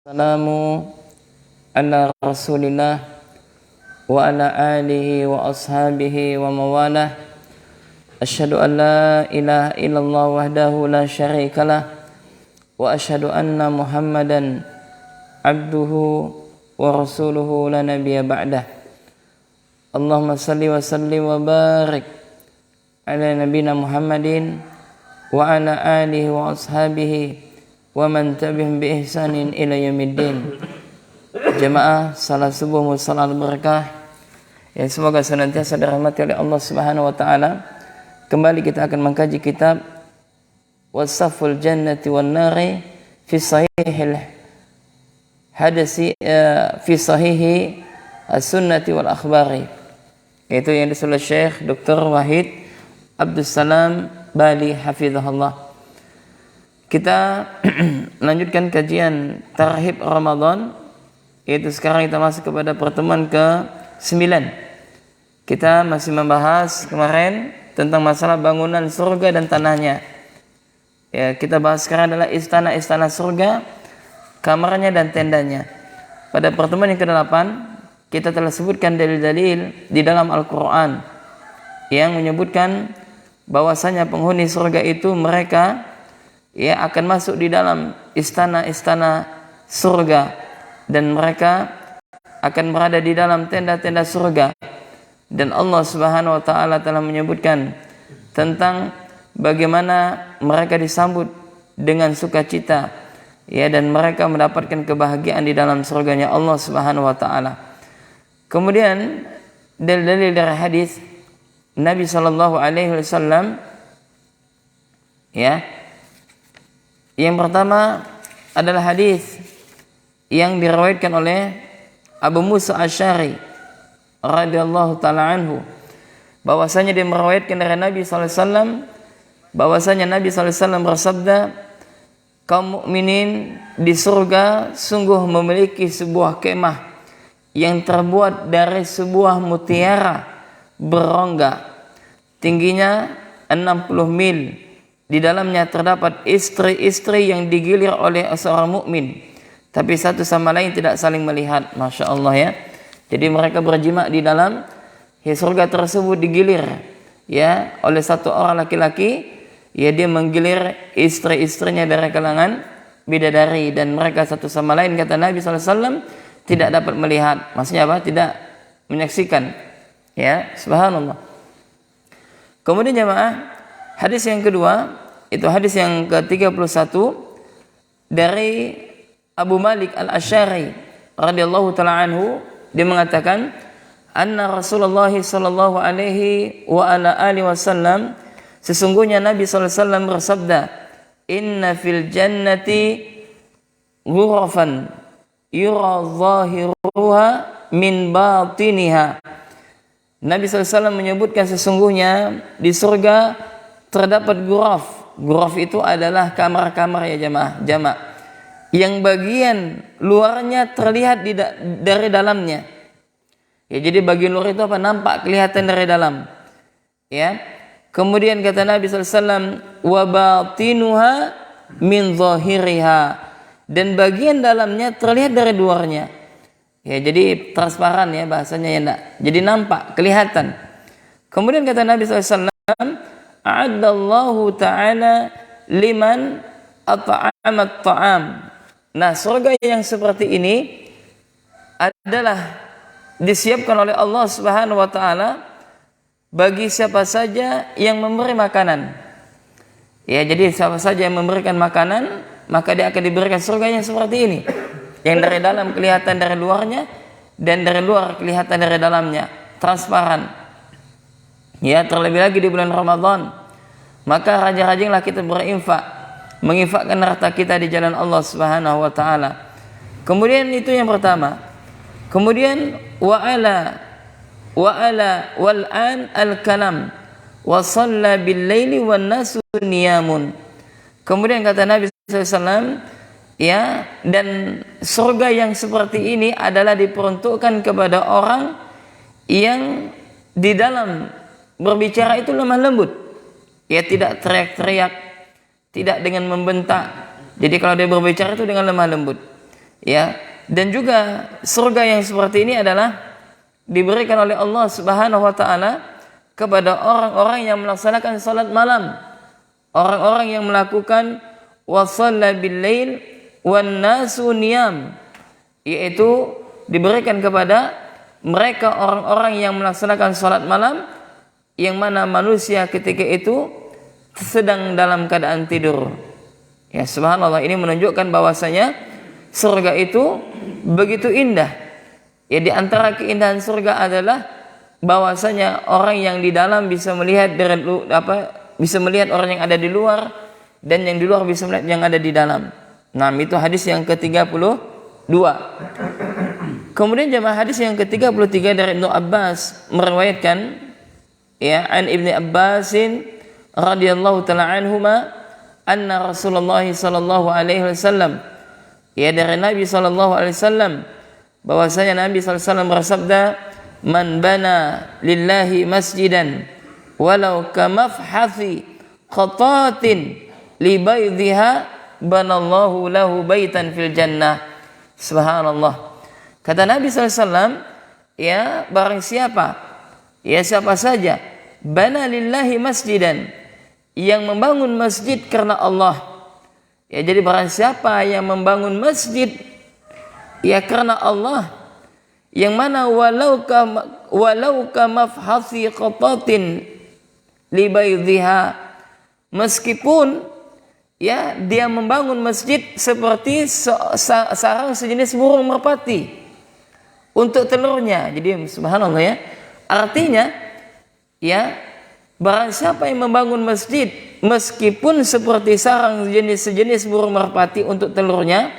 Assalamu ala rasulillah wa ala alihi wa ashabihi wa mawalah. Asyhadu an la ilaha illallah wahdahu la syarikalah wa asyhadu anna muhammadan abduhu wa rasuluhu la nabiyya ba'dah. Allahumma salli wa sallim wa barik ala nabina Muhammadin wa ala alihi wa ashabihi wa man tabi'ahum bi ihsanin ila yaumiddin. Jemaah salat subuh musalal berkah yang semoga senantiasa dirahmati oleh Allah Subhanahu wa taala. Kembali kita akan mengkaji kitab Wasaful Jannati wan Nari fi Sahihil Hadisi fi Sahihi As-Sunnati wal Akhbari, yaitu yang ditulis Syekh Dr. Wahid Abdus Salam Bali hafizahullah. Kita lanjutkan kajian Tarhib Ramadan, yaitu sekarang kita masuk kepada pertemuan ke-9. Kita masih membahas kemarin tentang masalah bangunan surga dan tanahnya. Ya, kita bahas sekarang adalah istana-istana surga, kamarnya dan tendanya. Pada pertemuan yang ke-8 kita telah sebutkan dalil-dalil di dalam Al-Quran yang menyebutkan bahwasanya penghuni surga itu mereka akan masuk di dalam istana-istana surga dan mereka akan berada di dalam tenda-tenda surga. Dan Allah Subhanahu wa taala telah menyebutkan tentang bagaimana mereka disambut dengan sukacita, dan mereka mendapatkan kebahagiaan di dalam surganya Allah Subhanahu wa taala. Kemudian dalil-dalil dari hadis Nabi sallallahu alaihi wasallam, yang pertama adalah hadis yang diriwayatkan oleh Abu Musa Asy'ari radhiyallahu taala anhu, bahwasanya dia meriwayatkan dari Nabi sallallahu alaihi wasallam bahwasanya Nabi sallallahu alaihi wasallam bersabda, kaum mukminin di surga sungguh memiliki sebuah kemah yang terbuat dari sebuah mutiara berongga, tingginya 60 mil. Di dalamnya terdapat istri-istri yang digilir oleh seorang mukmin, tapi satu sama lain tidak saling melihat. Masya Allah ya. Jadi mereka berjima di dalam surga tersebut, digilir oleh satu orang laki-laki. Dia menggilir istri-istrinya dari kalangan bidadari, dan mereka satu sama lain, kata Nabi SAW, tidak dapat melihat. Maksudnya apa? Tidak menyaksikan. Ya, subhanallah. Kemudian jemaah, hadis yang kedua, itu hadis yang ke-31 dari Abu Malik Al-Asy'ari radhiyallahu ta'ala anhu. Dia mengatakan, anna Rasulullah sallallahu alaihi wa ala alihi wasallam, sesungguhnya Nabi sallallahu alaihi wasallam bersabda, inna fil jannati ghurafan yura zahiruha min batiniha. Nabi sallallahu alaihi wasallam menyebutkan sesungguhnya di surga terdapat ghuraf. Ghuraf itu adalah kamar-kamar ya jamaah, yang bagian luarnya terlihat dari dalamnya. Jadi bagian luar itu apa? Nampak, kelihatan dari dalam. Kemudian kata Nabi SAW, wa batinuha min zahiriha, dan bagian dalamnya terlihat dari luarnya. Jadi transparan bahasanya enggak. Jadi nampak, kelihatan. Kemudian kata Nabi SAW, a'addallahu ta'ala liman at'amat ta'am. Nah, surga yang seperti ini adalah disiapkan oleh Allah Subhanahu wa taala bagi siapa saja yang memberi makanan. Jadi siapa saja yang memberikan makanan, maka dia akan diberikan surga yang seperti ini. Yang dari dalam kelihatan dari luarnya, dan dari luar kelihatan dari dalamnya, transparan. Terlebih lagi di bulan Ramadan, maka rajin-rajinlah kita berinfak, menginfakkan harta kita di jalan Allah Subhanahu wa taala. Kemudian itu yang pertama. Kemudian wal an al-kalam wa shalla bil laili wan nasu niyamun. Kemudian kata Nabi SAW, dan surga yang seperti ini adalah diperuntukkan kepada orang yang di dalam berbicara itu lemah lembut, tidak teriak-teriak, tidak dengan membentak. Jadi kalau dia berbicara itu dengan lemah lembut. Ya, dan juga surga yang seperti ini adalah diberikan oleh Allah Subhanahu wa taala kepada orang-orang yang melaksanakan salat malam, orang-orang yang melakukan wasalla bil lail wan nasu niyam, yaitu diberikan kepada mereka orang-orang yang melaksanakan salat malam yang mana manusia ketika itu sedang dalam keadaan tidur. Ya, subhanallah, ini menunjukkan bahwasanya surga itu begitu indah. Ya, di antara keindahan surga adalah bahwasanya orang yang di dalam bisa melihat bisa melihat orang yang ada di luar, dan yang di luar bisa melihat yang ada di dalam. Nah, itu hadis yang ke-32. Kemudian jemaah, hadis yang ke-33 dari Ibnu Abbas meriwayatkan, ya, an Ibnu Abbasin radhiyallahu taala anhuma anna Rasulullah sallallahu alaihi wasallam, ya, dari Nabi sallallahu alaihi wasallam bahwasanya Nabi sallallahu alaihi wasallam bersabda, man bana lillahi masjidan walau kamafhathi qatatin li baydhiha banallahu lahu baitan fil jannah. Subhanallah. Kata Nabi sallallahu alaihi wasallam, ya, barang siapa, ya, siapa saja bana lillahi masjidan, yang membangun masjid karena Allah. Ya, jadi barang siapa yang membangun masjid, ya, karena Allah, yang mana walau ka mafhathi qatatin li baydhiha, meskipun, ya, dia membangun masjid seperti sarang sejenis burung merpati untuk telurnya. Jadi subhanallah, ya, artinya, ya, barang siapa yang membangun masjid meskipun seperti sarang sejenis burung merpati untuk telurnya,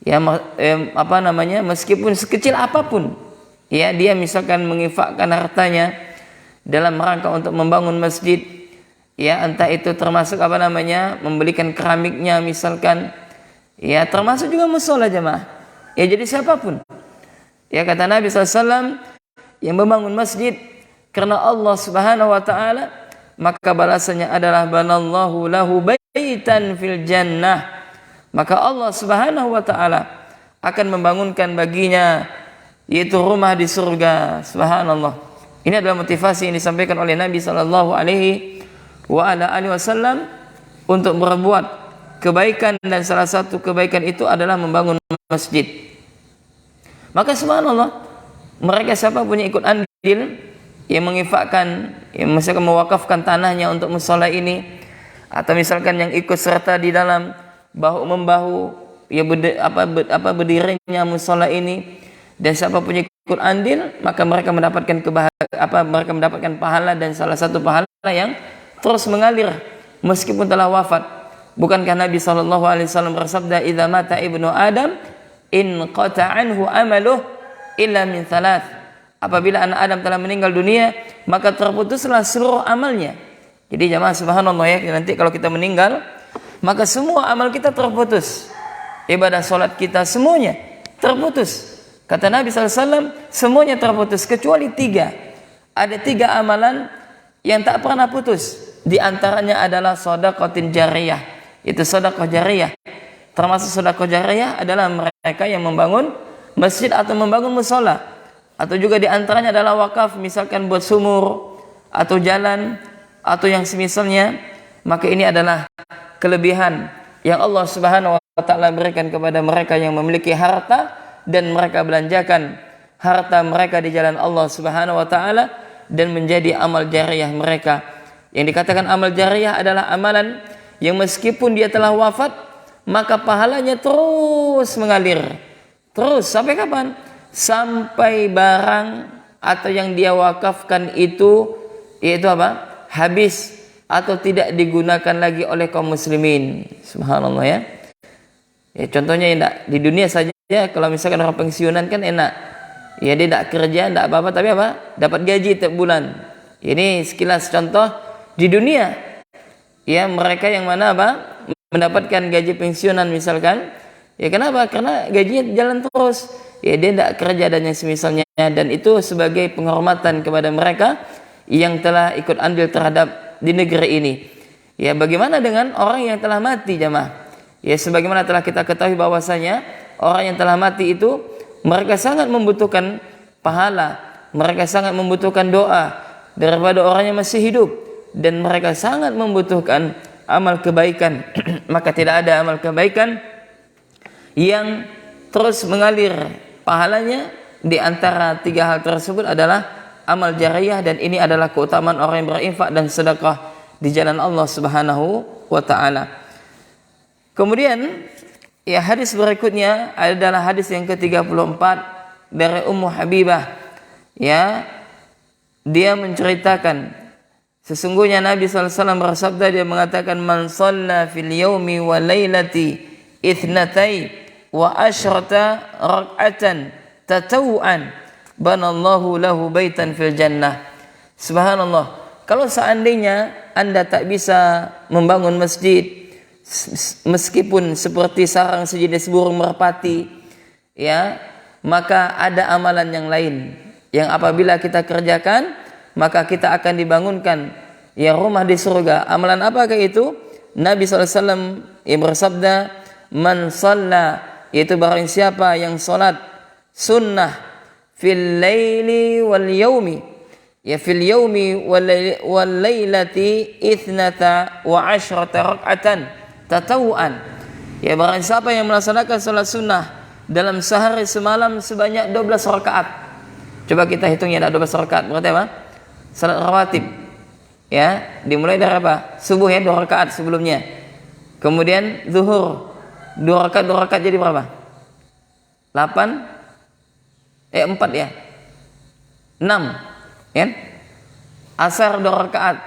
ya, meskipun sekecil apapun, ya, dia misalkan menginfakkan hartanya dalam rangka untuk membangun masjid, ya, entah itu termasuk membelikan keramiknya misalkan, ya, termasuk juga musola jemaah, ya, jadi siapapun, ya, kata Nabi SAW, yang membangun masjid karena Allah Subhanahu wa taala, maka balasannya adalah banallahu lahu baitan fil jannah, maka Allah Subhanahu wa taala akan membangunkan baginya yaitu rumah di surga. Subhanallah. Ini adalah motivasi yang disampaikan oleh Nabi sallallahu alaihi wasallam untuk berbuat kebaikan, dan salah satu kebaikan itu adalah membangun masjid. Maka subhanallah, mereka siapapun yang ikut andil, yang menginfakkan, yang misalkan mewakafkan tanahnya untuk mushola ini, atau misalkan yang ikut serta di dalam bahu membahu, ya, berdirinya mushola ini, dan siapapun yang ikut andil, maka mereka mendapatkan pahala, dan salah satu pahala yang terus mengalir meskipun telah wafat. Bukankah Nabi SAW bersabda, idza mata ibnu Adam in qata'anhu amaluh illa min thalath, apabila anak Adam telah meninggal dunia, maka terputuslah seluruh amalnya. Jadi jemaah subhanallah, ya, nanti kalau kita meninggal, maka semua amal kita terputus. Ibadah solat kita semuanya terputus. Kata Nabi SAW, semuanya terputus kecuali 3. Ada 3 amalan yang tak pernah putus. Di antaranya adalah sedekahtin jariyah. Itu sedekah jariyah. Termasuk sedekah jariyah adalah mereka yang membangun masjid atau membangun mushola, atau juga di antaranya adalah wakaf, misalkan buat sumur atau jalan atau yang semisalnya. Maka ini adalah kelebihan yang Allah Subhanahu wa taala berikan kepada mereka yang memiliki harta, dan mereka belanjakan harta mereka di jalan Allah Subhanahu wa taala dan menjadi amal jariyah mereka. Yang dikatakan amal jariyah adalah amalan yang meskipun dia telah wafat, maka pahalanya terus mengalir. Terus sampai kapan? Sampai barang atau yang dia wakafkan itu, yaitu habis atau tidak digunakan lagi oleh kaum muslimin. Subhanallah, ya. Ya, contohnya enak di dunia saja, kalau misalkan orang pensiunan kan enak. Ya, dia tidak kerja, tidak apa-apa, tapi dapat gaji tiap bulan. Ini sekilas contoh di dunia. Ya, mereka yang mana mendapatkan gaji pensiunan misalkan. Ya, kenapa? Karena gajinya jalan terus. Ya, dia tidak kerja dan yang semisalnya, dan itu sebagai penghormatan kepada mereka yang telah ikut andil terhadap di negeri ini. Ya, bagaimana dengan orang yang telah mati jemaah? Ya, sebagaimana telah kita ketahui bahwasanya orang yang telah mati itu mereka sangat membutuhkan pahala, mereka sangat membutuhkan doa daripada orang yang masih hidup, dan mereka sangat membutuhkan amal kebaikan. Maka tidak ada amal kebaikan yang terus mengalir pahalanya di antara tiga hal tersebut adalah amal jariyah, dan ini adalah keutamaan orang yang berinfak dan sedekah di jalan Allah Subhanahu wa taala. Kemudian ya, hadis berikutnya adalah hadis yang ke-34 dari Ummu Habibah. Ya, dia menceritakan sesungguhnya Nabi SAW bersabda, dia mengatakan, man shalla fil yaumi wa lailati ithnatai wa asyrata rak'atan tatawu'an banallahu lahu baitan fil jannah. Subhanallah, kalau seandainya Anda tak bisa membangun masjid meskipun seperti sarang sejenis burung merpati, ya, maka ada amalan yang lain yang apabila kita kerjakan maka kita akan dibangunkan ya rumah di surga. Amalan apakah itu? Nabi SAW yang bersabda, man shalla, yaitu barang siapa yang salat sunnah fil laili wal yaumi, ya fil yaumi wal lailati ithnata wa asyrata rak'atan tatawuan, ya barang siapa yang melaksanakan salat sunnah dalam sehari semalam sebanyak 12 rakaat. Coba kita hitung ya, ada 12 rakaat berarti apa? Salat rawatib, ya, dimulai dari apa? Subuh ya, 2 rakaat sebelumnya, kemudian zuhur 2 rakaat jadi berapa? 4 ya, 6 ya. Asar 2 rakaat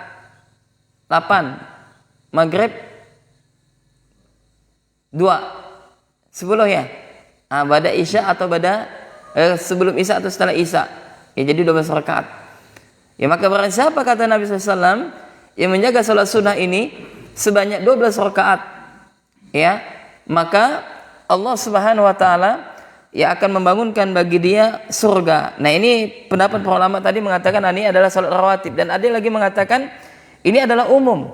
8, maghrib 2, 10 ya. Pada isya atau pada sebelum isya atau setelah isya, ya jadi 12 rakaat. Ya, maka barang siapa, kata Nabi SAW, yang menjaga salat sunnah ini sebanyak 12 rakaat, ya, maka Allah Subhanahu wa taala ya akan membangunkan bagi dia surga. Nah, ini pendapat para ulama tadi mengatakan ini adalah salat rawatib, dan ada lagi mengatakan ini adalah umum.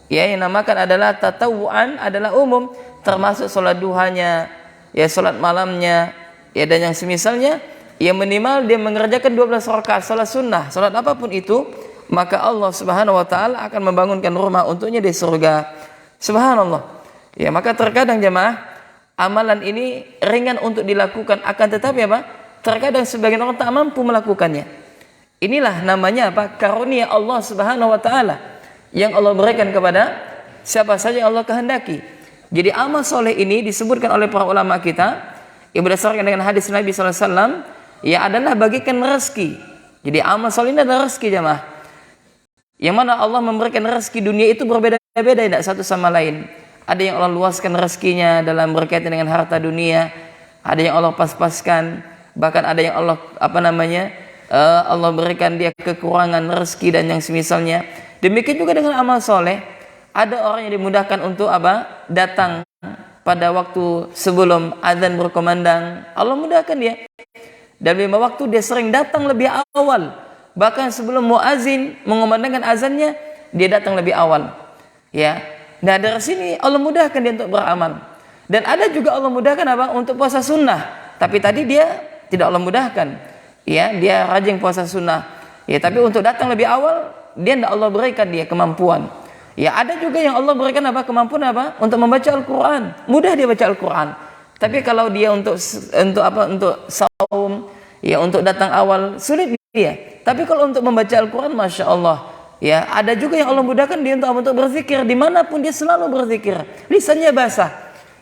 Ya, yang namakan adalah tatawuan, adalah umum, termasuk salat duhanya, ya salat malamnya, ya dan yang semisalnya. Ya, minimal dia mengerjakan 12 rakaat salat sunnah, salat apapun itu, maka Allah Subhanahu wa taala akan membangunkan rumah untuknya di surga. Subhanallah. Ya, maka terkadang jemaah amalan ini ringan untuk dilakukan, akan tetapi apa? Terkadang sebagian orang tak mampu melakukannya. Inilah namanya apa? Karunia Allah Subhanahu wa taala yang Allah berikan kepada siapa saja yang Allah kehendaki. Jadi amal soleh ini disebutkan oleh para ulama kita, yang berdasarkan dengan hadis Nabi sallallahu alaihi wasallam, ya adalah bagikan rezeki. Jadi amal soleh ini adalah rezeki jemaah, yang mana Allah memberikan rezeki dunia itu berbeda-beda, tidak satu sama lain. Ada yang Allah luaskan rezekinya dalam berkaitan dengan harta dunia, ada yang Allah pas-paskan, bahkan ada yang Allah Allah berikan dia kekurangan rezeki dan yang semisalnya. Demikian juga dengan amal soleh, ada orang yang dimudahkan untuk apa? Datang pada waktu sebelum azan berkumandang, Allah mudahkan dia. Dan 5 waktu dia sering datang lebih awal, bahkan sebelum muazin mengumandangkan azannya dia datang lebih awal, ya. Nah, dari sini Allah mudahkan dia untuk beramal. Dan ada juga Allah mudahkan apa? Untuk puasa sunnah, tapi tadi dia tidak Allah mudahkan, ya, dia rajin puasa sunnah, ya, tapi untuk datang lebih awal dia tidak Allah berikan dia kemampuan. Ya, ada juga yang Allah berikan apa? Kemampuan apa? Untuk membaca Al-Quran, mudah dia baca Al-Quran. Tapi kalau dia untuk saum, ya, untuk datang awal, sulit dia. Tapi kalau untuk membaca Al-Quran, masya Allah, ya, ada juga yang Allah mudahkan dia untuk berzikir, dimanapun dia selalu berzikir, lisannya basah,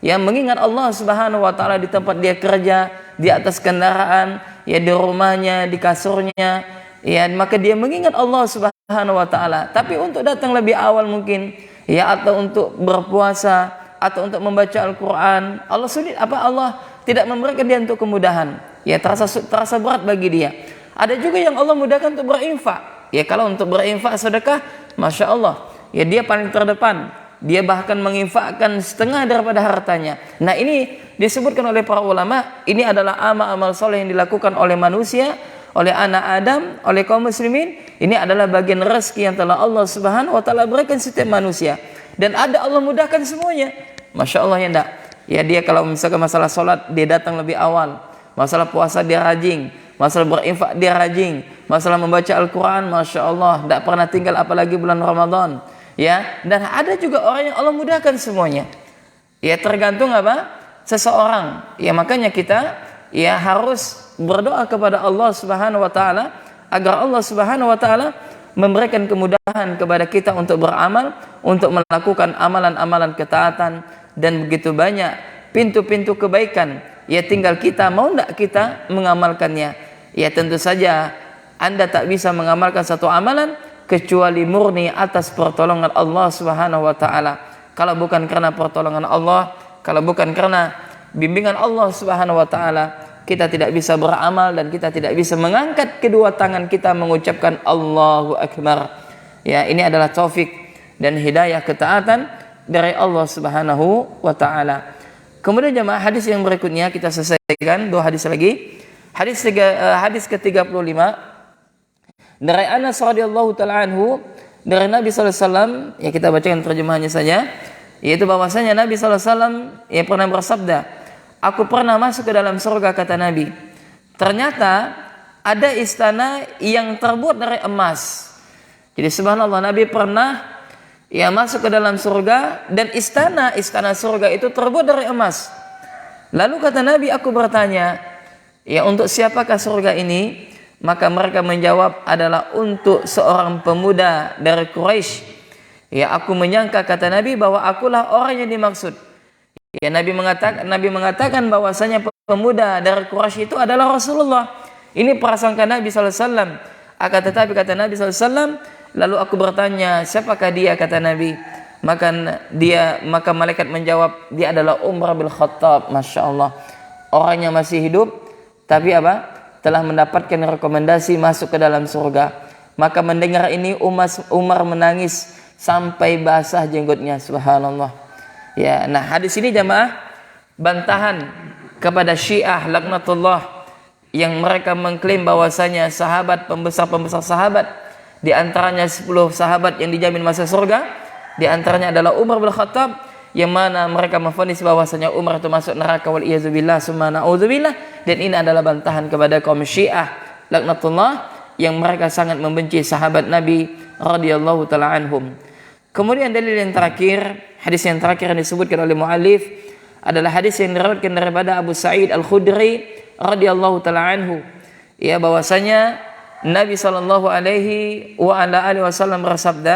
ya, mengingat Allah Subhanahu wa taala di tempat dia kerja, di atas kendaraan, ya, di rumahnya, di kasurnya, ya, maka dia mengingat Allah Subhanahu wa taala. Tapi untuk datang lebih awal mungkin, ya, atau untuk berpuasa atau untuk membaca Al-Quran, Allah sulit apa? Allah tidak memberikan dia untuk kemudahan, ya, terasa berat bagi dia. Ada juga yang Allah mudahkan untuk berinfak. Ya, kalau untuk berinfak sedekah, masya Allah, ya, dia paling terdepan. Dia bahkan menginfakkan setengah daripada hartanya. Nah, ini disebutkan oleh para ulama, ini adalah amal-amal soleh yang dilakukan oleh manusia, oleh anak Adam, oleh kaum muslimin. Ini adalah bagian rezeki yang telah Allah Subhanahu wa taala berikan setiap manusia. Dan ada Allah mudahkan semuanya. Masya Allah, ya enggak? Ya dia kalau misalkan masalah sholat dia datang lebih awal, masalah puasa dia rajin, masalah berinfak dia rajin, masalah membaca Al-Quran, Masya Allah, tidak pernah tinggal apalagi bulan Ramadan. Ya, dan ada juga orang yang Allah mudahkan semuanya. Ya tergantung apa? Seseorang. Ya makanya kita ya harus berdoa kepada Allah Subhanahu wa taala agar Allah Subhanahu wa taala memberikan kemudahan kepada kita untuk beramal, untuk melakukan amalan-amalan ketaatan, dan begitu banyak pintu-pintu kebaikan. Ya tinggal kita mau tidak kita mengamalkannya. Ya tentu saja Anda tak bisa mengamalkan satu amalan kecuali murni atas pertolongan Allah Subhanahu wa taala. Kalau bukan karena pertolongan Allah, kalau bukan karena bimbingan Allah Subhanahu wa taala, kita tidak bisa beramal dan kita tidak bisa mengangkat kedua tangan kita mengucapkan Allahu Akbar. Ya, ini adalah taufik dan hidayah ketaatan dari Allah Subhanahu wa taala. Kemudian jemaah, hadis yang berikutnya kita selesaikan, 2 hadis lagi. Hadis ke-35 dari Anas radhiyallahu taala anhu, dari Nabi sallallahu alaihi wasallam, ya kita bacakan terjemahannya saja, yaitu bahwasanya Nabi sallallahu alaihi wasallam yang pernah bersabda, "Aku pernah masuk ke dalam surga," kata Nabi. Ternyata ada istana yang terbuat dari emas. Jadi subhanallah, Nabi pernah ya masuk ke dalam surga dan istana surga itu terbuat dari emas. Lalu kata Nabi, aku bertanya, ya untuk siapakah surga ini? Maka mereka menjawab, adalah untuk seorang pemuda dari Quraisy. Ya aku menyangka, kata Nabi, bahwa akulah orang yang dimaksud. Ya Nabi mengatakan bahwasanya pemuda dari Quraisy itu adalah Rasulullah. Ini prasangka Nabi sallallahu alaihi wasallam. Akan tetapi kata Nabi sallallahu alaihi wasallam, lalu aku bertanya, siapakah dia? Kata Nabi. Maka malaikat menjawab, dia adalah Umar bin Khattab. Masya Allah, orang yang masih hidup tapi telah mendapatkan rekomendasi masuk ke dalam surga. Maka mendengar ini Umar menangis sampai basah jenggotnya. Subhanallah. Ya, nah hadis ini jamaah bantahan kepada Syiah laknatullah yang mereka mengklaim bahwasanya sahabat pembesar sahabat, di antaranya 10 sahabat yang dijamin masuk surga, di antaranya adalah Umar bin Khattab, yang mana mereka memvonis bahwasanya Umar itu masuk neraka, wal iyazubillah summa na'udzubillah. Dan ini adalah bantahan kepada kaum Syiah laknatullah yang mereka sangat membenci sahabat Nabi radhiyallahu taala anhum. Kemudian dalil yang terakhir, hadis yang terakhir yang disebutkan oleh muallif adalah hadis yang diriwayatkan daripada Abu Sa'id Al-Khudri radhiyallahu taala anhu, ya bahwasanya Nabi sallallahu alaihi wasallam bersabda,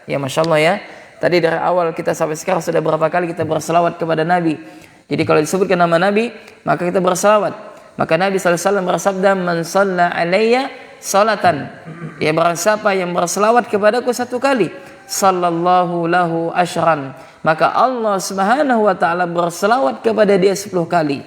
ya masyaallah ya. Tadi dari awal kita sampai sekarang sudah berapa kali kita berselawat kepada Nabi. Jadi kalau disebutkan nama Nabi, maka kita berselawat. Maka Nabi sallallahu alaihi wasallam bersabda, "Man shalla alayya salatan." Ya barang siapa yang berselawat kepadaku 1 kali, sallallahu lahu asyran. Maka Allah Subhanahu wa taala berselawat kepada dia 10 kali.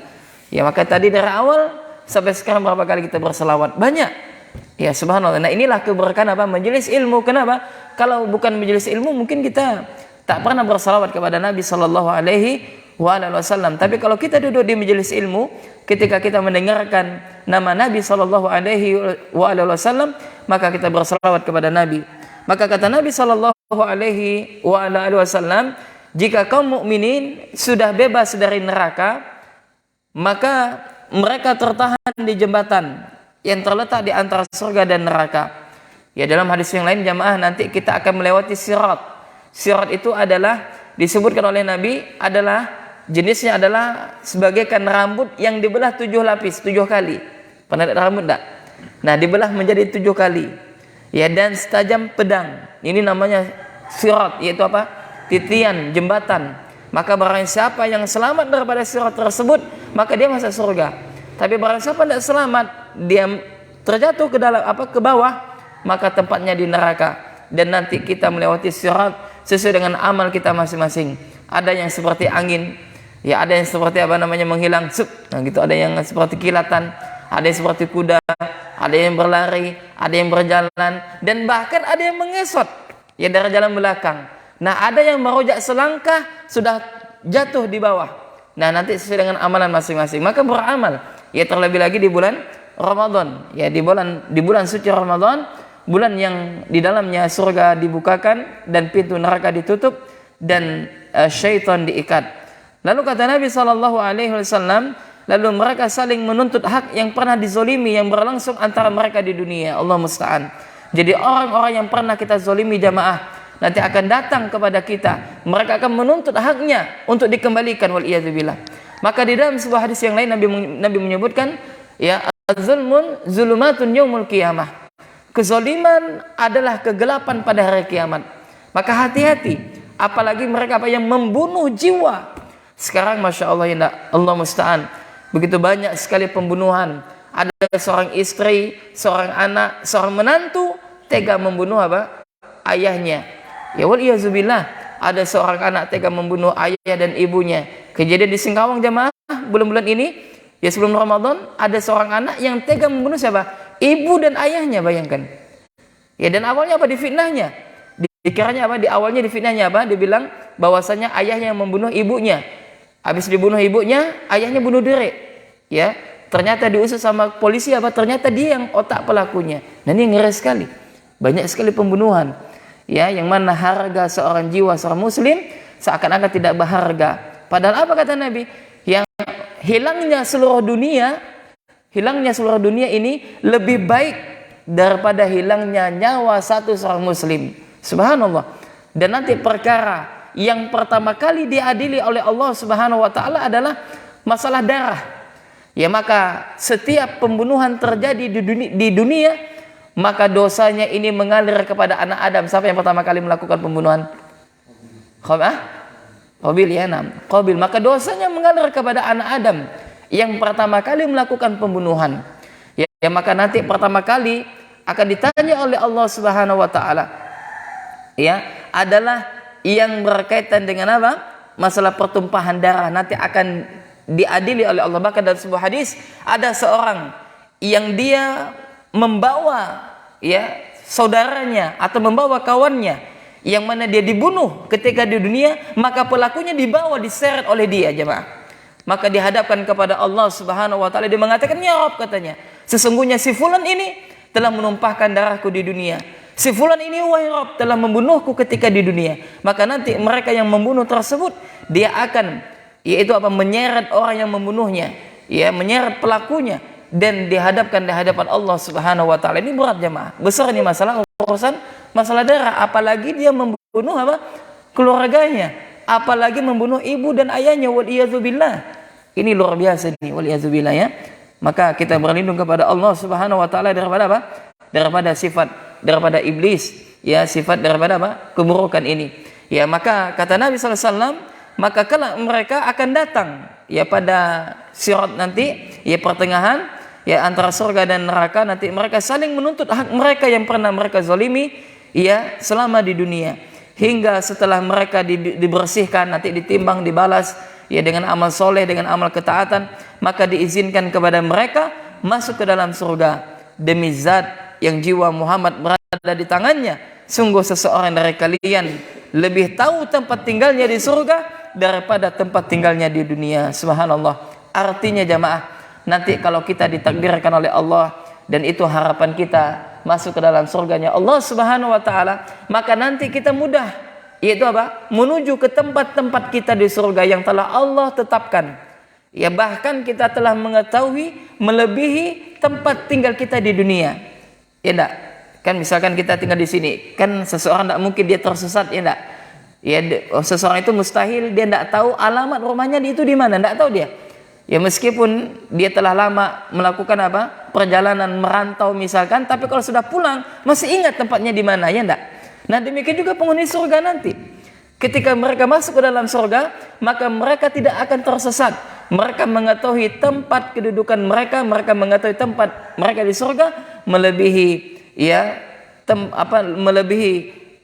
Ya maka tadi dari awal sampai sekarang berapa kali kita berselawat? Banyak. Ya subhanallah. Nah inilah keberkahan majelis ilmu. Kenapa? Kalau bukan majelis ilmu mungkin kita tak pernah bersalawat kepada Nabi sallallahu alaihi wasallam. Tapi kalau kita duduk di majelis ilmu, ketika kita mendengarkan nama Nabi sallallahu alaihi wasallam, maka kita bersalawat kepada Nabi. Maka kata Nabi sallallahu alaihi wasallam, jika kaum mukminin sudah bebas dari neraka, maka mereka tertahan di jembatan yang terletak di antara surga dan neraka. Ya dalam hadis yang lain jamaah, nanti kita akan melewati sirat. Sirat itu adalah disebutkan oleh Nabi adalah jenisnya adalah sebagaikan rambut yang dibelah 7 lapis, 7 kali. Pernah lihat rambut enggak? Nah, dibelah menjadi 7 kali. Ya dan setajam pedang. Ini namanya sirat, yaitu titian, jembatan. Maka barang siapa yang selamat daripada sirat tersebut, maka dia masuk surga. Tapi barang siapa tidak selamat, dia terjatuh ke bawah, maka tempatnya di neraka. Dan nanti kita melewati sirat sesuai dengan amal kita masing-masing. Ada yang seperti angin, ya ada yang seperti menghilang, nah gitu. Ada yang seperti kilatan, ada yang seperti kuda, ada yang berlari, ada yang berjalan, dan bahkan ada yang mengesot, ya dari jalan belakang. Nah ada yang merojak selangkah sudah jatuh di bawah. Nah nanti sesuai dengan amalan masing-masing. Maka beramal, ya terlebih lagi di bulan Ramadan, ya di bulan suci Ramadan, bulan yang di dalamnya surga dibukakan dan pintu neraka ditutup dan syaitan diikat. Lalu kata Nabi sallallahu alaihi wasallam, lalu mereka saling menuntut hak yang pernah dizolimi yang berlangsung antara mereka di dunia. Allah musta'an. Jadi orang-orang yang pernah kita zolimi jamaah nanti akan datang kepada kita, mereka akan menuntut haknya untuk dikembalikan, wal iyadzubillah. Maka di dalam sebuah hadis yang lain Nabi menyebutkan, ya, az-zulmun zulumatun yaumul qiyamah. Kezaliman adalah kegelapan pada hari kiamat. Maka hati-hati, apalagi mereka yang membunuh jiwa. Sekarang masya Allah ya, Allah musta'an, begitu banyak sekali pembunuhan. Ada seorang istri, seorang anak, seorang menantu tega membunuh ayahnya. Ya wal iyazubillah, ada seorang anak tega membunuh ayah dan ibunya. Kejadian di Singkawang jamaah bulan-bulan ini, ya sebelum Ramadan, ada seorang anak yang tega membunuh siapa? Ibu dan ayahnya, bayangkan. Ya, dan awalnya difitnahnya. Dikiranya di awalnya difitnahnya dibilang bahwasanya ayahnya yang membunuh ibunya. Habis dibunuh ibunya, ayahnya bunuh diri. Ya, ternyata diusut sama polisi ternyata dia yang otak pelakunya. Dan ini ngeri sekali. Banyak sekali pembunuhan. Ya, yang mana harga seorang jiwa seorang muslim seakan-akan tidak berharga. Padahal apa kata Nabi? Yang hilangnya seluruh dunia ini lebih baik daripada hilangnya nyawa satu seorang muslim. Subhanallah. Dan nanti perkara yang pertama kali diadili oleh Allah Subhanahu wa taala adalah masalah darah. Ya, maka setiap pembunuhan terjadi di dunia, maka dosanya ini mengalir kepada anak Adam. Siapa yang pertama kali melakukan pembunuhan? Qabil, ya, Qabil. Maka dosanya mengalir kepada anak Adam yang pertama kali melakukan pembunuhan. Ya, maka nanti pertama kali akan ditanya oleh Allah Subhanahu wa taala, ya, adalah yang berkaitan dengan masalah pertumpahan darah. Nanti akan diadili oleh Allah. Bahkan dalam sebuah hadis ada seorang yang dia membawa, ya, saudaranya atau membawa kawannya yang mana dia dibunuh ketika di dunia, maka pelakunya dibawa diseret oleh dia jemaah. Maka dihadapkan kepada Allah Subhanahu wa taala, dia mengatakan, "Ya Rabb," katanya, "sesungguhnya si fulan ini telah menumpahkan darahku di dunia. Si fulan ini, wahai Rabb, telah membunuhku ketika di dunia." Maka nanti mereka yang membunuh tersebut, dia akan menyeret orang yang membunuhnya, ya, menyeret pelakunya, dan dihadapkan di hadapan Allah Subhanahu wa taala. Ini berat jemaah. Besar ini urusan masalah darah, apalagi dia membunuh keluarganya, apalagi membunuh ibu dan ayahnya, wal iyadzubillah. Ini luar biasa nih, wal iyadzubillah, ya. Maka kita berlindung kepada Allah Subhanahu wa taala daripada daripada iblis, ya, sifat daripada keburukan ini. Ya, maka kata Nabi sallallahu alaihi wasallam, maka kelak mereka akan datang, ya, pada sirat nanti, ya, pertengahan, ya, antara surga dan neraka. Nanti mereka saling menuntut hak mereka yang pernah mereka zalimi, ya, selama di dunia, hingga setelah mereka dibersihkan, nanti ditimbang, dibalas, ya, dengan amal soleh, dengan amal ketaatan, maka diizinkan kepada mereka masuk ke dalam surga. Demi zat yang jiwa Muhammad berada di tangannya, sungguh seseorang dari kalian lebih tahu tempat tinggalnya di surga daripada tempat tinggalnya di dunia. Subhanallah. Artinya jamaah, nanti kalau kita ditakdirkan oleh Allah, dan itu harapan kita, masuk ke dalam surganya Allah Subhanahu wa taala, maka nanti kita mudah, yaitu menuju ke tempat-tempat kita di surga yang telah Allah tetapkan. Ya, bahkan kita telah mengetahui melebihi tempat tinggal kita di dunia. Ya enggak? Kan misalkan kita tinggal di sini, kan seseorang enggak mungkin dia tersesat, ya enggak? Ya, seseorang itu mustahil dia enggak tahu alamat rumahnya itu di mana, enggak tahu dia. Ya, meskipun dia telah lama melakukan perjalanan merantau misalkan, tapi kalau sudah pulang masih ingat tempatnya di mana, ya enggak? Nah, demikian juga penghuni surga nanti. Ketika mereka masuk ke dalam surga, maka mereka tidak akan tersesat. Mereka mengetahui tempat kedudukan mereka, mereka mengetahui tempat mereka di surga melebihi, ya, melebihi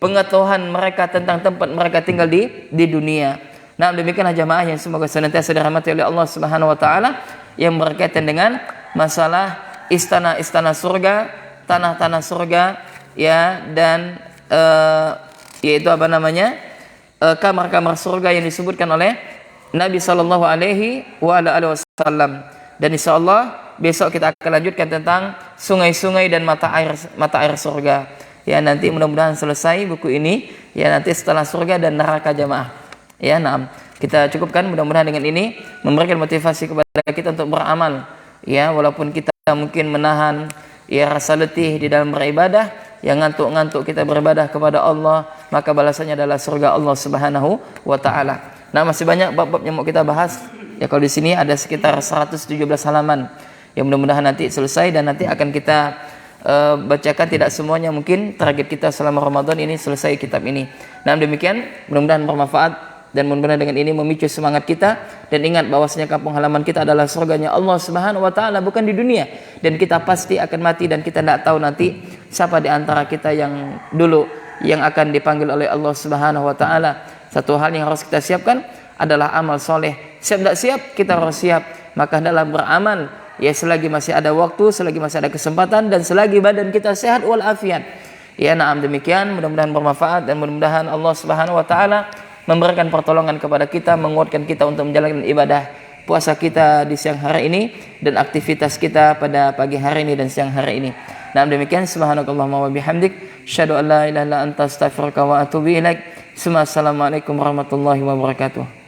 pengetahuan mereka tentang tempat mereka tinggal di dunia. Nah, demikianlah jamaah yang semoga senantiasa dirahmati oleh Allah Subhanahu wa taala, yang berkaitan dengan masalah istana-istana surga, tanah-tanah surga, ya, dan yaitu kamar-kamar surga yang disebutkan oleh Nabi sallallahu alaihi wasallam. Dan insyaallah besok kita akan lanjutkan tentang sungai-sungai dan mata air surga. Ya, nanti mudah-mudahan selesai buku ini, ya, nanti setelah surga dan neraka jamaah. Ya, naam. Kita cukupkan, mudah-mudahan dengan ini memberikan motivasi kepada kita untuk beramal. Ya, walaupun kita mungkin menahan ya rasa letih di dalam beribadah, yang ngantuk-ngantuk kita beribadah kepada Allah, maka balasannya adalah surga Allah Subhanahu wa taala. Nah, masih banyak bab-bab yang mau kita bahas. Ya, kalau di sini ada sekitar 117 halaman. Yang mudah-mudahan nanti selesai dan nanti akan kita bacakan, tidak semuanya, mungkin target kita selama Ramadan ini selesai kitab ini. Nah, demikian, mudah-mudahan bermanfaat dan mudah-mudahan dengan ini memicu semangat kita, dan ingat bahwasanya kampung halaman kita adalah surganya Allah Subhanahu wa taala, bukan di dunia, dan kita pasti akan mati dan kita tidak tahu nanti siapa di antara kita yang dulu yang akan dipanggil oleh Allah Subhanahu wa taala. Satu hal yang harus kita siapkan adalah amal soleh. Siap tidak siap, kita harus siap. Maka hendaklah beramal ya selagi masih ada waktu, selagi masih ada kesempatan, dan selagi badan kita sehat walafiat. Ya, na'am, demikian, mudah-mudahan bermanfaat dan mudah-mudahan Allah Subhanahu wa taala memberikan pertolongan kepada kita, menguatkan kita untuk menjalankan ibadah puasa kita di siang hari ini dan aktivitas kita pada pagi hari ini dan siang hari ini. Nah, demikian, subhanakallahumma wa bihamdik, asyhadu an la ilaha illa anta, astaghfiruka wa atubu ilaik. Assalamualaikum warahmatullahi wabarakatuh.